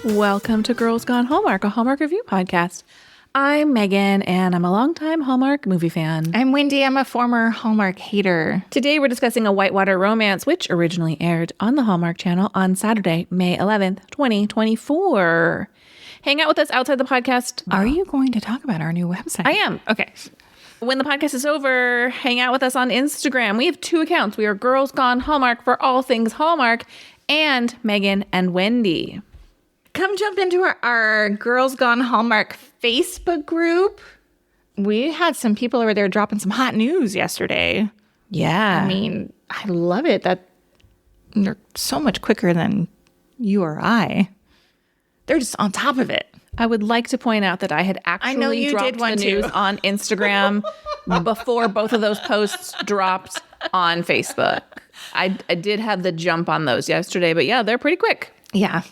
Welcome to Girls Gone Hallmark, a Hallmark review podcast. I'm Megan, and I'm a longtime Hallmark movie fan. I'm Wendy. I'm a former Hallmark hater. Today, we're discussing a Whitewater Romance, which originally aired on the Hallmark Channel on Saturday, May 11th, 2024. Hang out with us outside the podcast. Are you going to talk about our new website? I am. Okay. When the podcast is over, hang out with us on Instagram. We have two accounts. We are Girls Gone Hallmark for all things Hallmark, and Megan and Wendy. Come jump into our Girls Gone Hallmark Facebook group. We had some people over there dropping some hot news yesterday. Yeah. I mean, I love it that they're so much quicker than you or I. They're just on top of it. I would like to point out that I had actually dropped the news on Instagram before both of those posts dropped on Facebook. I did have the jump on those yesterday, but yeah, they're pretty quick. Yeah.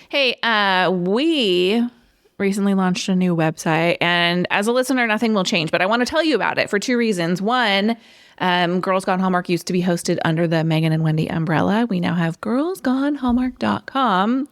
Hey, we recently launched a new website, and as a listener, nothing will change, but I want to tell you about it for two reasons. One, Girls Gone Hallmark used to be hosted under the Megan and Wendy umbrella. We now have girlsgonehallmark.com,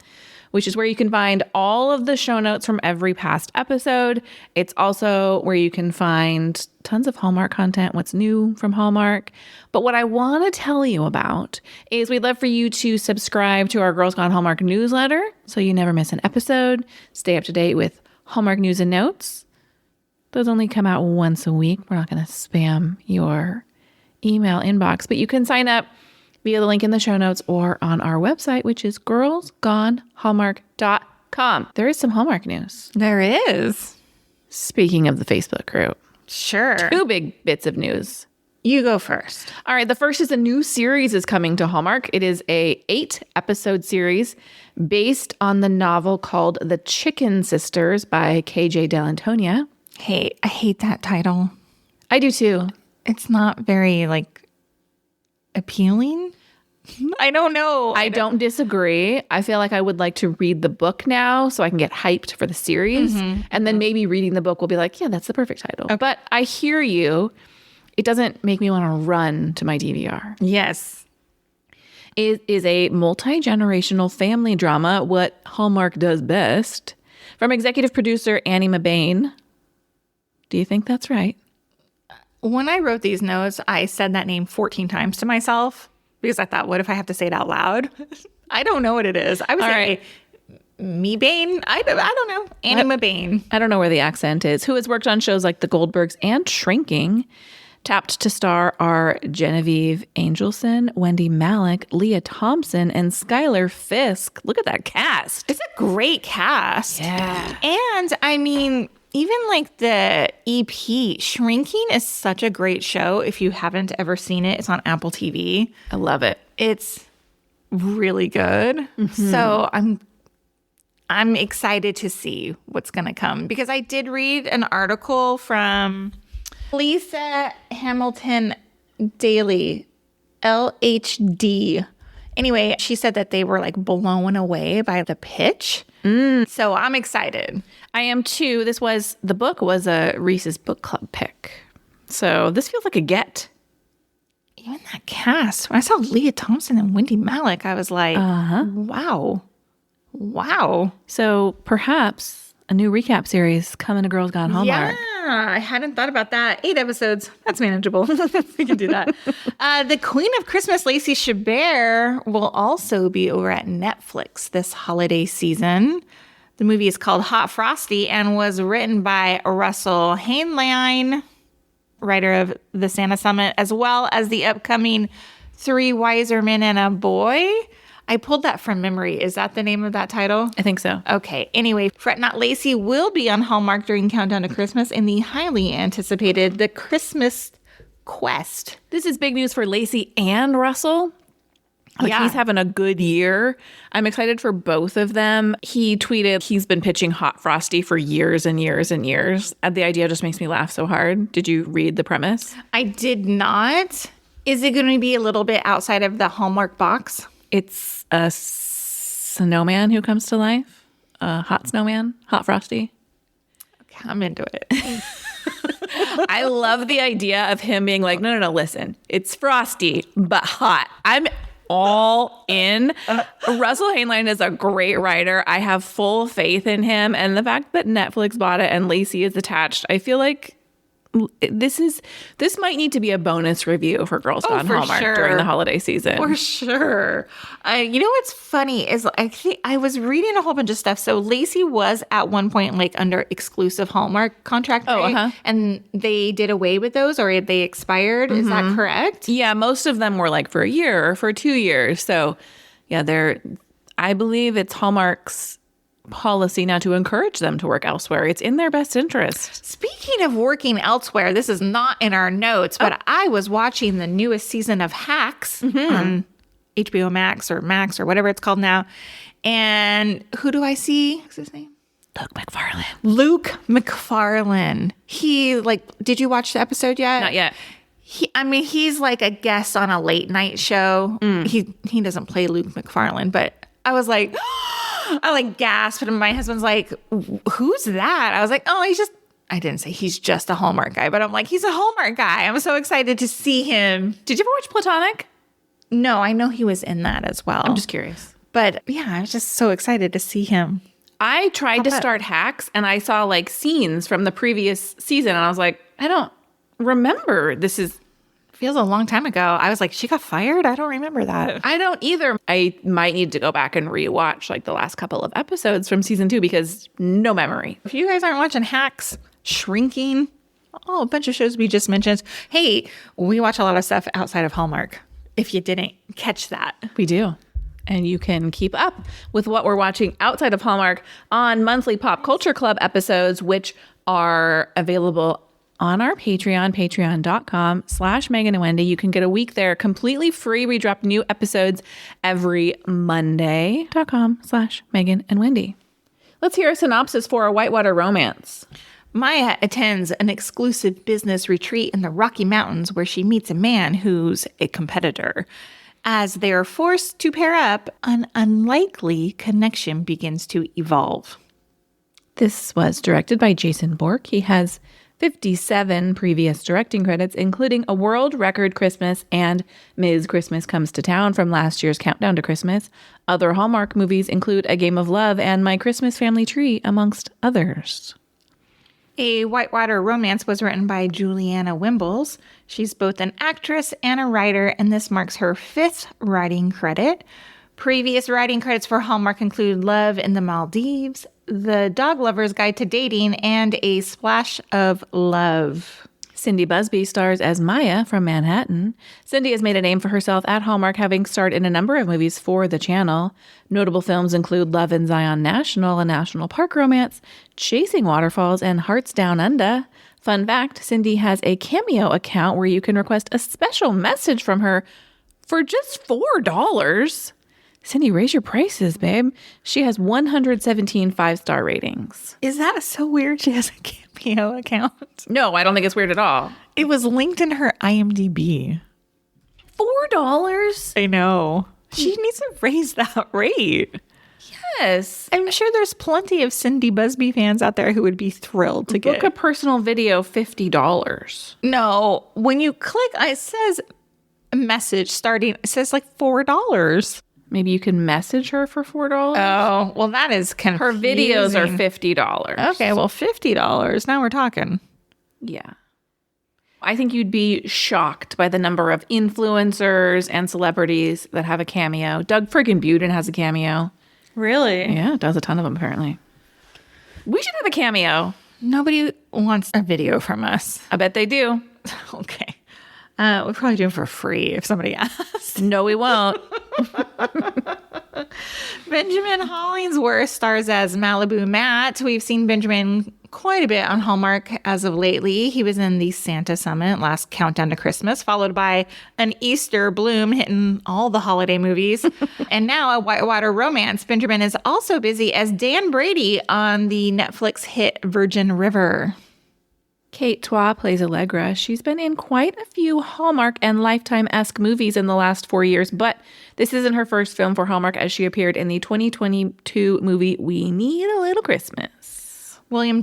which is where you can find all of the show notes from every past episode. It's also where you can find tons of Hallmark content, what's new from Hallmark. But what I want to tell you about is we'd love for you to subscribe to our Girls Gone Hallmark newsletter so you never miss an episode. Stay up to date with Hallmark news and notes. Those only come out once a week. We're not going to spam your email inbox, but you can sign up via the link in the show notes or on our website, which is girlsgonehallmark.com. There is some Hallmark news. There is. Speaking of the Facebook group. Sure. Two big bits of news. You go first. All right. The first is a new series is coming to Hallmark. It is a 8-episode series based on the novel called The Chicken Sisters by KJ Dell'Antonia. Hey, I hate that title. I do too. It's not very, appealing. I don't know. I don't disagree. I feel like I would like to read the book now so I can get hyped for the series. And then maybe reading the book will be like, yeah, that's the perfect title. Okay. But I hear you. It doesn't make me want to run to my DVR. Yes. It is a multi-generational family drama, what Hallmark does best, from executive producer Annie Mabane. Do you think that's right? When I wrote these notes, I said that name 14 times to myself because I thought, what if I have to say it out loud? I don't know what it is. I would say Mabane. I don't know. Annie Mabane. I don't know where the accent is. Who has worked on shows like The Goldbergs and Shrinking. Tapped to star are Genevieve Angelson, Wendy Malick, Leah Thompson, and Skylar Fisk. Look at that cast. It's a great cast. Yeah. And I mean, even the EP, Shrinking is such a great show. If you haven't ever seen it, it's on Apple TV. I love it. It's really good. So I'm excited to see what's going to come because I did read an article from Lisa Hamilton Daly, LHD. Anyway, she said that they were blown away by the pitch. So I'm excited. I am too. The book was a Reese's Book Club pick. So this feels like a get. Even that cast. When I saw Leah Thompson and Wendy Malick, I was like, wow. So perhaps a new recap series coming to Girls Gone Hallmark. Yeah, I hadn't thought about that. 8 episodes. That's manageable. We can do that. The Queen of Christmas, Lacey Chabert, will also be over at Netflix this holiday season. The movie is called Hot Frosty and was written by Russell Hainline, writer of The Santa Summit, as well as the upcoming Three Wiser Men and a Boy. I pulled that from memory. Is that the name of that title? I think so. Okay. Anyway, Fret Not Lacey will be on Hallmark during Countdown to Christmas in the highly anticipated The Christmas Quest. This is big news for Lacey and Russell. He's having a good year. I'm excited for both of them. He tweeted he's been pitching Hot Frosty for years and years and years. The idea just makes me laugh so hard. Did you read the premise? I did not. Is it going to be a little bit outside of the Hallmark box? It's a snowman who comes to life. A hot snowman. Hot Frosty. Okay, I'm into it. I love the idea of him being like, no, listen. It's Frosty, but hot. I'm all in. Russell Heinlein is a great writer. I have full faith in him. And the fact that Netflix bought it and Lacey is attached, I feel like this might need to be a bonus review for Girls Gone Hallmark during the holiday season. For sure. You know what's funny is I think I was reading a whole bunch of stuff. So Lacey was at one point like under exclusive Hallmark contract, right? And they did away with those, or they expired. Is that correct? Yeah, most of them were like for a year or for 2 years. So yeah, I believe it's Hallmark's policy now to encourage them to work elsewhere. It's in their best interest. Speaking of working elsewhere, this is not in our notes, but I was watching the newest season of Hacks on HBO Max or whatever it's called now. And who do I see? What's his name? Luke McFarlane. Did you watch the episode yet? Not yet. He's like a guest on a late night show. He doesn't play Luke McFarlane, but I was like, I like gasped, and my husband's like, who's that? I was like, I didn't say he's just a Hallmark guy, but I'm like, he's a Hallmark guy. I'm so excited to see him. Did you ever watch Platonic? No, I know he was in that as well. I'm just curious. But yeah, I was just so excited to see him. I tried to start Hacks, and I saw like scenes from the previous season, and I was like, I don't remember. Feels a long time ago. I was like, she got fired? I don't remember that. I don't either. I might need to go back and rewatch like the last couple of episodes from season 2 because no memory. If you guys aren't watching Hacks, Shrinking, a bunch of shows we just mentioned. Hey, we watch a lot of stuff outside of Hallmark. If you didn't catch that. We do. And you can keep up with what we're watching outside of Hallmark on monthly Pop Culture Club episodes, which are available on our Patreon, patreon.com/Megan and Wendy. You can get a week there completely free. We drop new episodes every Monday.com/Megan and Wendy. Let's hear a synopsis for a Whitewater Romance. Maya attends an exclusive business retreat in the Rocky Mountains where she meets a man who's a competitor. As they are forced to pair up, an unlikely connection begins to evolve. This was directed by Jason Bork. He has 57 previous directing credits, including a world record Christmas and Ms. Christmas Comes to Town from last year's Countdown to Christmas. Other Hallmark movies include A Game of Love and My Christmas Family Tree, amongst others. A Whitewater Romance was written by Juliana Wimbles. She's both an actress and a writer, and this marks her 5th writing credit. Previous writing credits for Hallmark include Love in the Maldives, The Dog Lover's Guide to Dating, and A Splash of Love. Cindy Busby stars as Maya from Manhattan. Cindy has made a name for herself at Hallmark, having starred in a number of movies for the channel. Notable films include Love in Zion National, a National Park romance, Chasing Waterfalls, and Hearts Down Under. Fun fact, Cindy has a Cameo account where you can request a special message from her for just $4. Cindy, raise your prices, babe. She has 117 5-star ratings. Is that so weird? She has a Cameo account? No, I don't think it's weird at all. It was linked in her IMDb. $4? I know. She needs to raise that rate. Yes. I'm sure there's plenty of Cindy Busby fans out there who would be thrilled to Book a personal video, $50. No, when you click, it says message starting, it says like $4. Maybe you can message her for $4. Oh, well, that is confusing. Her videos are $50. Okay, well, $50. Now we're talking. Yeah. I think you'd be shocked by the number of influencers and celebrities that have a cameo. Doug friggin' Buden has a cameo. Really? Yeah, does a ton of them, apparently. We should have a cameo. Nobody wants a video from us. I bet they do. Okay. We'll probably do it for free if somebody asks. No, we won't. Benjamin Hollingsworth stars as Malibu Matt. We've seen Benjamin quite a bit on Hallmark as of lately. He was in the Santa Summit, last Countdown to Christmas, followed by an Easter Bloom hitting all the holiday movies. And now a Whitewater Romance. Benjamin is also busy as Dan Brady on the Netflix hit Virgin River. Kate Twa plays Allegra. She's been in quite a few Hallmark and Lifetime-esque movies in the last 4 years, but this isn't her first film for Hallmark, as she appeared in the 2022 movie We Need a Little Christmas. William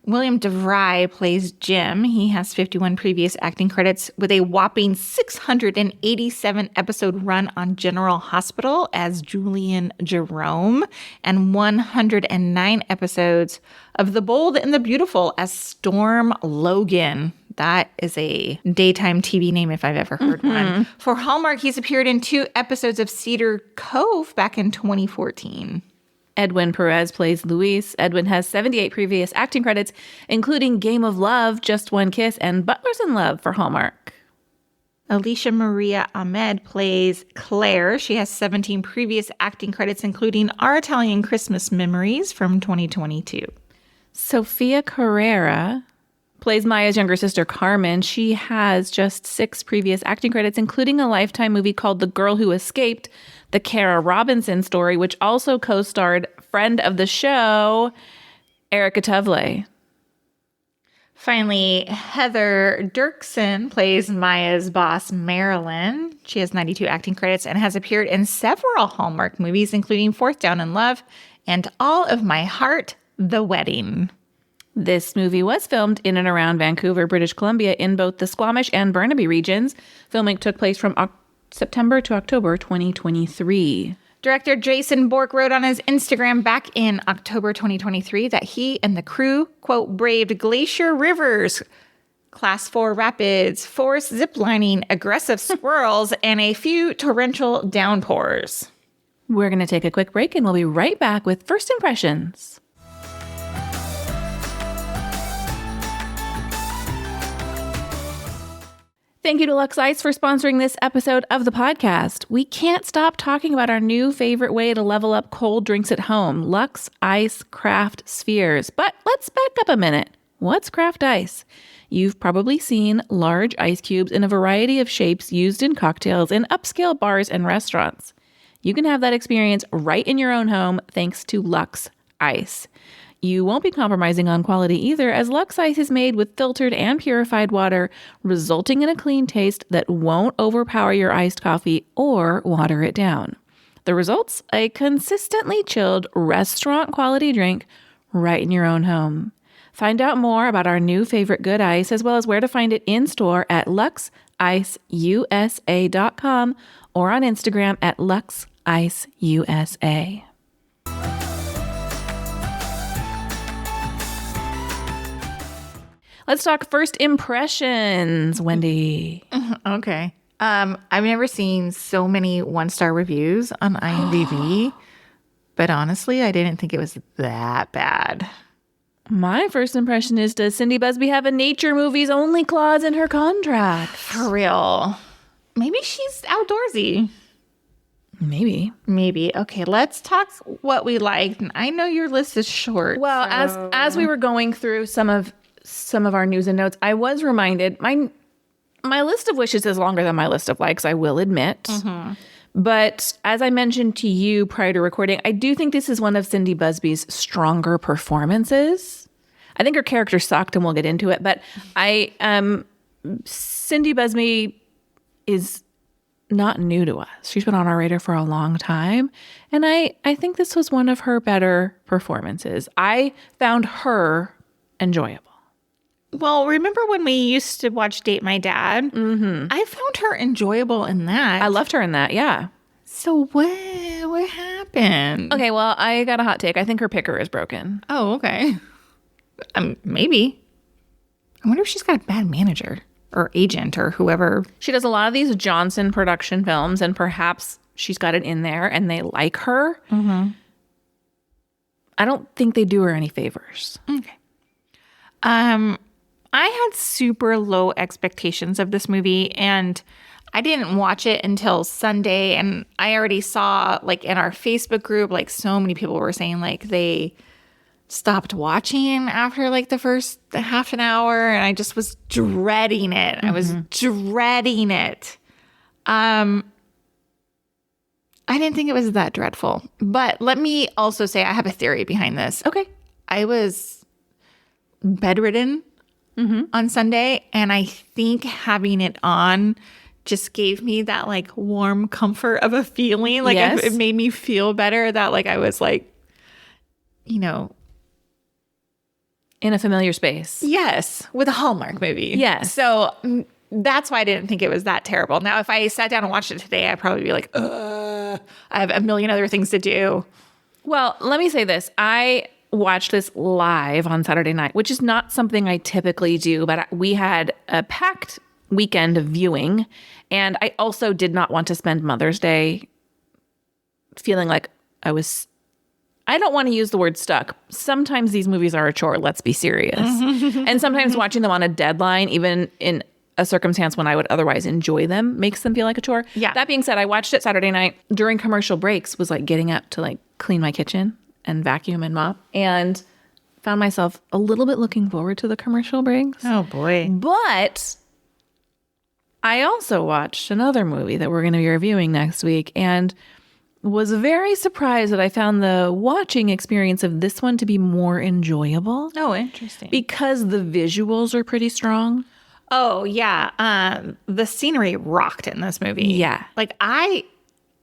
William DeVry plays Jim. He has 51 previous acting credits with a whopping 687 episode run on General Hospital as Julian Jerome and 109 episodes of The Bold and the Beautiful as Storm Logan. That is a daytime TV name if I've ever heard one. For Hallmark, he's appeared in 2 episodes of Cedar Cove back in 2014. Edwin Perez plays Luis. Edwin has 78 previous acting credits, including Game of Love, Just One Kiss, and Butlers in Love for Hallmark. Alicia Maria Ahmed plays Claire. She has 17 previous acting credits, including Our Italian Christmas Memories from 2022. Sophia Carrera plays Maya's younger sister, Carmen. She has just 6 previous acting credits, including a Lifetime movie called The Girl Who Escaped, the Kara Robinson story, which also co-starred friend of the show, Erica Tovley. Finally, Heather Dirksen plays Maya's boss, Marilyn. She has 92 acting credits and has appeared in several Hallmark movies, including Fourth Down in Love and All of My Heart, The Wedding. This movie was filmed in and around Vancouver, British Columbia, in both the Squamish and Burnaby regions. Filming took place from September to October 2023. Director Jason Bork wrote on his Instagram back in October 2023 that he and the crew, quote, braved glacier rivers, class 4 rapids, forest ziplining, aggressive squirrels, and a few torrential downpours. We're going to take a quick break and we'll be right back with First Impressions. Thank you to Lux Ice for sponsoring this episode of the podcast. We can't stop talking about our new favorite way to level up cold drinks at home, Lux Ice Craft Spheres. But let's back up a minute. What's craft ice? You've probably seen large ice cubes in a variety of shapes used in cocktails in upscale bars and restaurants. You can have that experience right in your own home thanks to Lux Ice. You won't be compromising on quality either, as Lux Ice is made with filtered and purified water, resulting in a clean taste that won't overpower your iced coffee or water it down. The results? A consistently chilled restaurant-quality drink right in your own home. Find out more about our new favorite good ice, as well as where to find it in-store at luxiceusa.com or on Instagram at luxiceusa. Let's talk first impressions, Wendy. Okay. I've never seen so many 1-star reviews on IMDb, but honestly, I didn't think it was that bad. My first impression is, does Cindy Busby have a nature movies only clause in her contract? For real. Maybe she's outdoorsy. Maybe. Okay, let's talk what we liked. And I know your list is short. Well, so. as we were going through some of our news and notes, I was reminded my list of wishes is longer than my list of likes, I will admit. Mm-hmm. But as I mentioned to you prior to recording, I do think this is one of Cindy Busby's stronger performances. I think her character sucked, and we'll get into it. But Cindy Busby is not new to us. She's been on our radar for a long time. And I think this was one of her better performances. I found her enjoyable. Well, remember when we used to watch Date My Dad? Mm-hmm. I found her enjoyable in that. I loved her in that, yeah. So what happened? Okay, well, I got a hot take. I think her picker is broken. Oh, okay. Maybe. I wonder if she's got a bad manager or agent or whoever. She does a lot of these Johnson production films, and perhaps she's got it in there and they like her. Mm-hmm. I don't think they do her any favors. Okay. I had super low expectations of this movie, and I didn't watch it until Sunday, and I already saw, like, in our Facebook group, like, so many people were saying, like, they stopped watching after, like, the first half an hour, and I just was dreading it. Mm-hmm. I was dreading it. I didn't think it was that dreadful, but let me also say I have a theory behind this. Okay. I was bedridden on Sunday, and I think having it on just gave me that, like, warm comfort of a feeling. Like, yes. It made me feel better that, like, I was, like, you know, In a familiar space. Yes, with a Hallmark movie. Yes. So that's why I didn't think it was that terrible. Now, if I sat down and watched it today, I'd probably be like, I have a million other things to do. Well, let me say this. I watched this live on Saturday night, which is not something I typically do, but we had a packed weekend of viewing, and I also did not want to spend Mother's Day feeling like I don't want to use the word stuck. Sometimes these movies are a chore, let's be serious. And sometimes watching them on a deadline, even in a circumstance when I would otherwise enjoy them, makes them feel like a chore. Yeah. That being said, I watched it Saturday night during commercial breaks, was like getting up to like clean my kitchen and vacuum and mop, and found myself a little bit looking forward to the commercial breaks. Oh, boy. But I also watched another movie that we're going to be reviewing next week, and was very surprised that I found the watching experience of this one to be more enjoyable. Oh, interesting. Because the visuals are pretty strong. Oh, yeah. The scenery rocked in this movie. Yeah. Like, I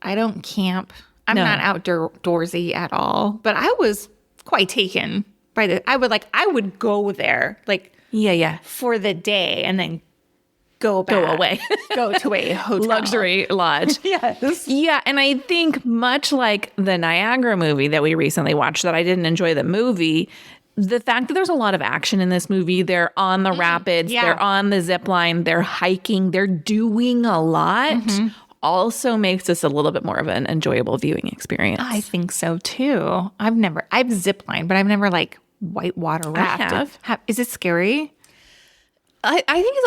don't camp. I'm not outdoorsy at all. But I was quite taken by I would go there, like, Yeah. for the day and then go away. Go to a hotel. Luxury lodge. Yes. Yeah, and I think much like the Niagara movie that we recently watched that I didn't enjoy the movie, the fact that there's a lot of action in this movie, they're on the rapids, yeah. they're on the zip line, they're hiking, they're doing a lot, also makes this a little bit more of an enjoyable viewing experience. I think so too. I've ziplined, but I've never like whitewater rafted. Is it scary? I think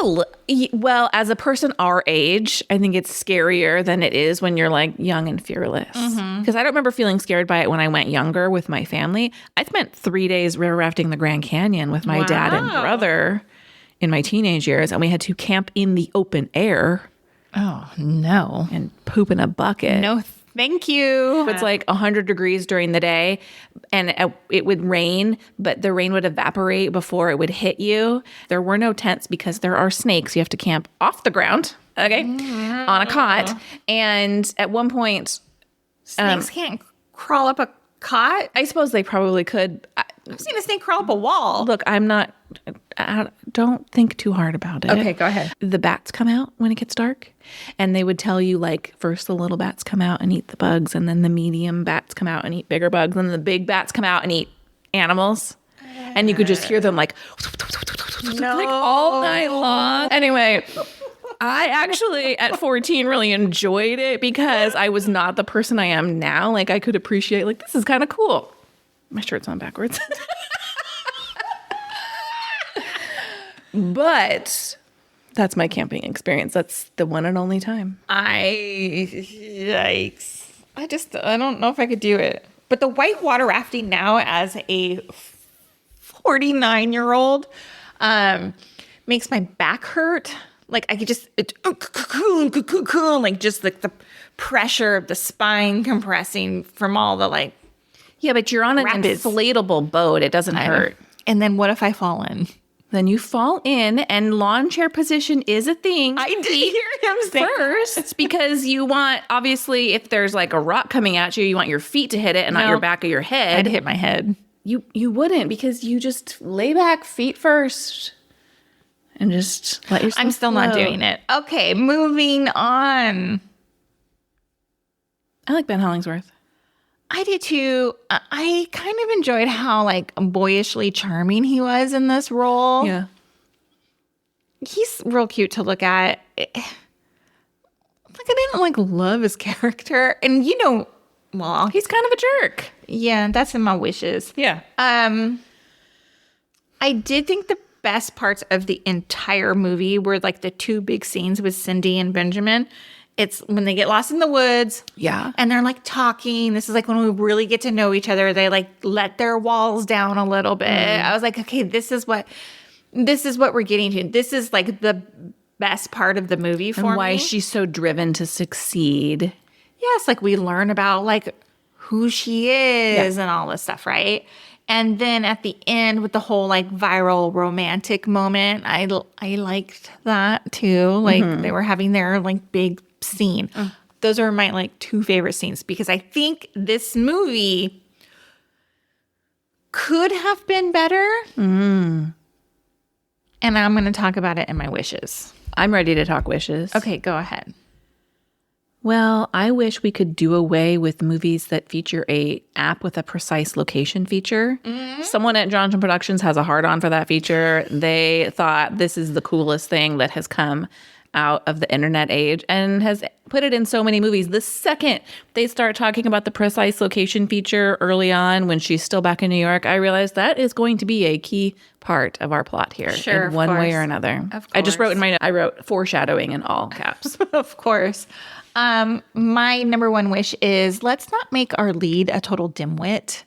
it's well, as a person our age, I think it's scarier than it is when you're like young and fearless. Because I don't remember feeling scared by it when I went younger with my family. I spent 3 days river rafting the Grand Canyon with my dad and brother in my teenage years, and we had to camp in the open air. Oh, no. And poop in a bucket. No, thank you. It's like 100 degrees during the day, and it would rain, but the rain would evaporate before it would hit you. There were no tents because there are snakes. You have to camp off the ground, okay, on a cot. And at one point... Snakes can't crawl up a cot? I suppose they probably could. I've seen a snake crawl up a wall. Look, don't think too hard about it. Okay, go ahead. The bats come out when it gets dark, and they would tell you, like, first the little bats come out and eat the bugs, and then the medium bats come out and eat bigger bugs, and then the big bats come out and eat animals. And you could just hear them like all night long. Anyway, I actually at 14 really enjoyed it because I was not the person I am now. Like, I could appreciate, like, this is kind of cool. My shirt's on backwards. But that's my camping experience. That's the one and only time. Yikes. I don't know if I could do it. But the whitewater rafting now as a 49-year-old makes my back hurt. Like, I could just, like, just like the pressure of the spine compressing from all the, like, yeah, but you're on an rapids. Inflatable boat. It doesn't hurt. And then what if I fall in? Then you fall in, and lawn chair position is a thing. I did hear him say first because you want, obviously, if there's like a rock coming at you, you want your feet to hit it and not your back of your head. I'd hit my head. You wouldn't, because you just lay back, feet first, and just let yourself I'm still float. not doing it. Okay, moving on. I like Ben Hollingsworth. I did too. I kind of enjoyed how, like, boyishly charming he was in this role. Yeah. He's real cute to look at. Like, I didn't, like, love his character. And, you know, well, He's kind of a jerk. yeah, that's in my wishes. Yeah. I did think the best parts of the entire movie were, like, the two big scenes with Cindy and Benjamin. It's when they get lost in the woods. Yeah. And they're, like, talking. This is, like, when we really get to know each other. They, like, let their walls down a little bit. I was like, okay, this is what we're getting to. This is, like, the best part of the movie for me. And why she's so driven to succeed. Yes, like, we learn about, like, who she is and all this stuff, right? And then at the end with the whole, like, viral romantic moment, I liked that too. Like, they were having their, like, big scene. Those are my, like, two favorite scenes, because I think this movie could have been better. And I'm going to talk about it in my wishes. I'm ready to talk wishes. Okay, go ahead. Well, I wish we could do away with movies that feature a app with a precise location feature. Someone at Johnson Productions has a hard-on for that feature. They thought this is the coolest thing that has come out of the internet age and has put it in so many movies. The second they start talking about the precise location feature early on when she's still back in New York, I realized that is going to be a key part of our plot here in one way or another. I just wrote I wrote foreshadowing in all caps. Of course. My number one wish is let's not make our lead a total dimwit.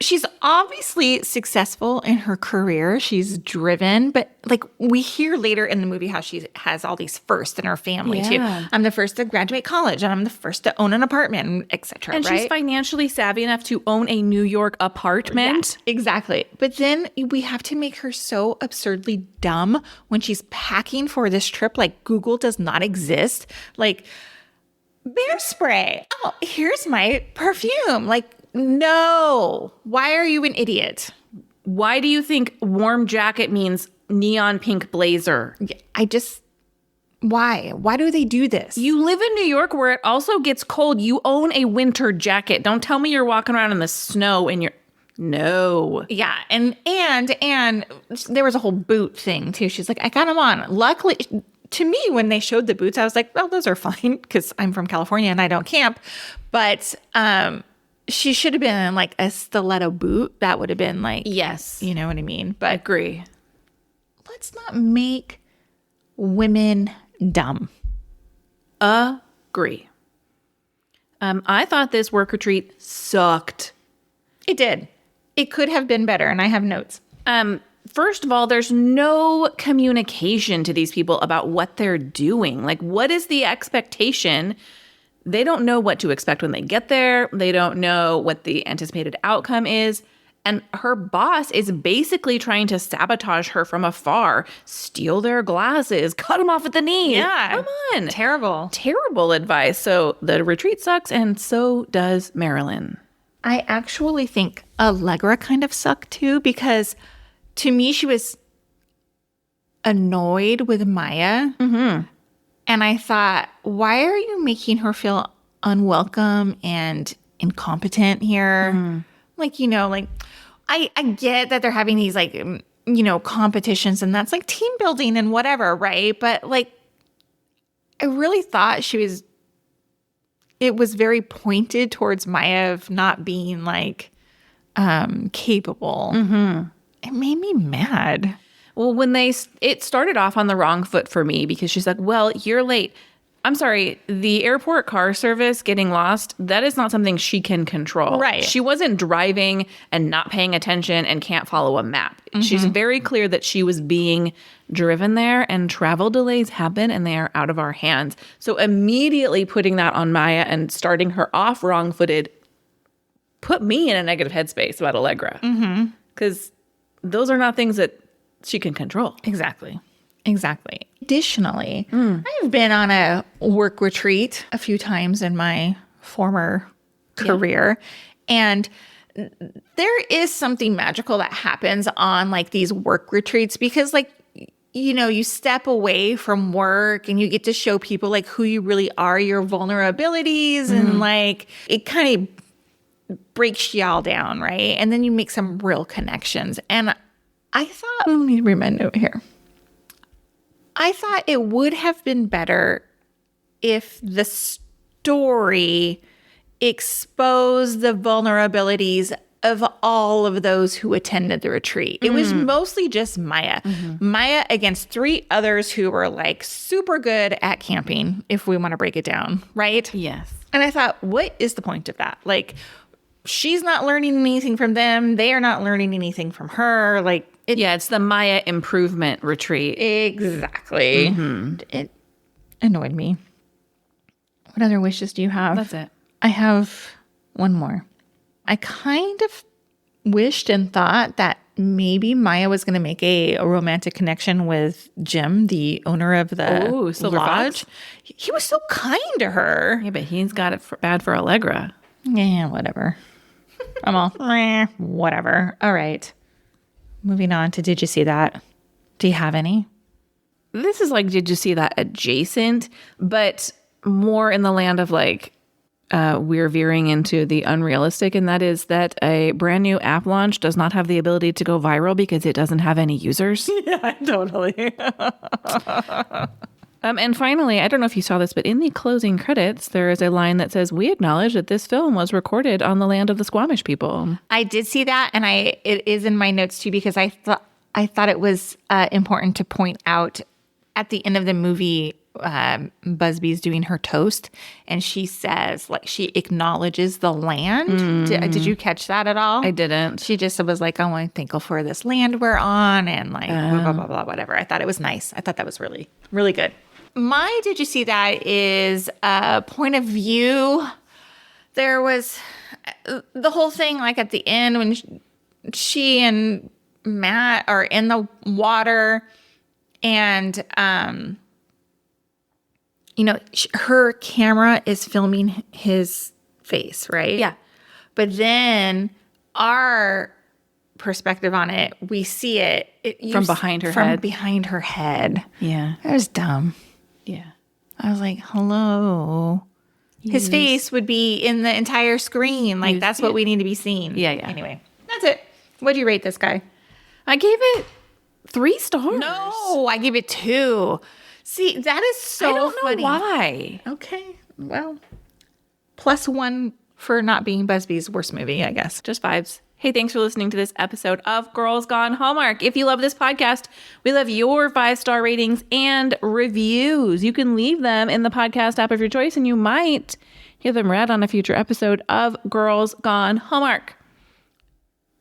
She's obviously successful in her career. She's driven, but like we hear later in the movie how she has all these firsts in her family too. I'm the first to graduate college and I'm the first to own an apartment, etc. And she's financially savvy enough to own a New York apartment. Yeah, exactly. But then we have to make her so absurdly dumb when she's packing for this trip. Like Google does not exist. Like bear spray. Oh, here's my perfume. Like, no. Why are you an idiot? Why do you think warm jacket means neon pink blazer? Why? Why do they do this? You live in New York where it also gets cold. You own a winter jacket. Don't tell me you're walking around in the snow and No. Yeah. And there was a whole boot thing too. She's like, I got them on. Luckily, to me, when they showed the boots, I was like, well, those are fine because I'm from California and I don't camp. But, she should have been in like a stiletto boot. That would have been like, yes, you know what I mean? But agree. Let's not make women dumb. Agree. I thought this work retreat sucked. It did. It could have been better, and I have notes. First of all, there's no communication to these people about what they're doing. Like, what is the expectation? They don't know what to expect when they get there. They don't know what the anticipated outcome is. And her boss is basically trying to sabotage her from afar, steal their glasses, cut them off at the knee. Yeah. Come on. Terrible Advice. So the retreat sucks, and so does Marilyn. I actually think Allegra kind of sucked too, because to me, she was annoyed with Maya. And I thought, why are you making her feel unwelcome and incompetent here? Like, I get that they're having these like, competitions and that's like team building and whatever, right? But like, I really thought it was very pointed towards Maya of not being like capable. It made me mad. Well, it started off on the wrong foot for me because she's like, well, you're late. I'm sorry, the airport car service getting lost, that is not something she can control. Right. She wasn't driving and not paying attention and can't follow a map. She's very clear that she was being driven there and travel delays happen and they are out of our hands. So immediately putting that on Maya and starting her off wrong-footed put me in a negative headspace about Allegra. Because those are not things that she can control. Exactly. Additionally, I've been on a work retreat a few times in my former career. And there is something magical that happens on like these work retreats because like, you step away from work and you get to show people like who you really are, your vulnerabilities, and like it kind of breaks y'all down, right? And then you make some real connections. And I thought, let me read my note here. I thought it would have been better if the story exposed the vulnerabilities of all of those who attended the retreat. It was mostly just Maya. Maya against 3 others who were like super good at camping, if we want to break it down, right? Yes. And I thought, what is the point of that? Like, she's not learning anything from them. They are not learning anything from her. Like, it's the Maya improvement retreat. Exactly. It annoyed me. What other wishes do you have? That's it. I have one more. I kind of wished and thought that maybe Maya was going to make a romantic connection with Jim, the owner of the Silver lodge. Fox? He was so kind to her. Yeah, but he's got it bad for Allegra. Yeah, whatever. I'm all, whatever. All right. Moving on to Did You See That? Do you have any? This is like, did you see that adjacent, but more in the land of like, we're veering into the unrealistic, and that is that a brand new app launch does not have the ability to go viral because it doesn't have any users. Yeah, totally. And finally, I don't know if you saw this, but in the closing credits, there is a line that says, "We acknowledge that this film was recorded on the land of the Squamish people." I did see that, and it is in my notes too, because I thought it was important to point out at the end of the movie, Busby's doing her toast, and she says, like, she acknowledges the land. Did you catch that at all? I didn't. She just was like, "Oh, I'm thankful for this land we're on," and like, blah, blah, blah, blah, whatever. I thought it was nice. I thought that was really, really good. My Did You See That is a point of view. There was the whole thing, like at the end when she and Matt are in the water, and her camera is filming his face, right? Yeah. But then our perspective on it, we see it From behind her head. From behind her head. Yeah. That was dumb. Yeah. I was like, hello. His face would be in the entire screen. Like, that's what we need to be seeing. Yeah. Anyway, that's it. What'd you rate this guy? I gave it 3 stars. No, I give it 2. See, that is so I don't know funny. why. Okay, well, +1 for not being Busby's worst movie, I guess. Just vibes. Hey, thanks for listening to this episode of Girls Gone Hallmark. If you love this podcast, we love your 5-star ratings and reviews. You can leave them in the podcast app of your choice, and you might hear them read on a future episode of Girls Gone Hallmark.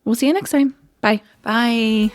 We'll see you next time. Bye. Bye.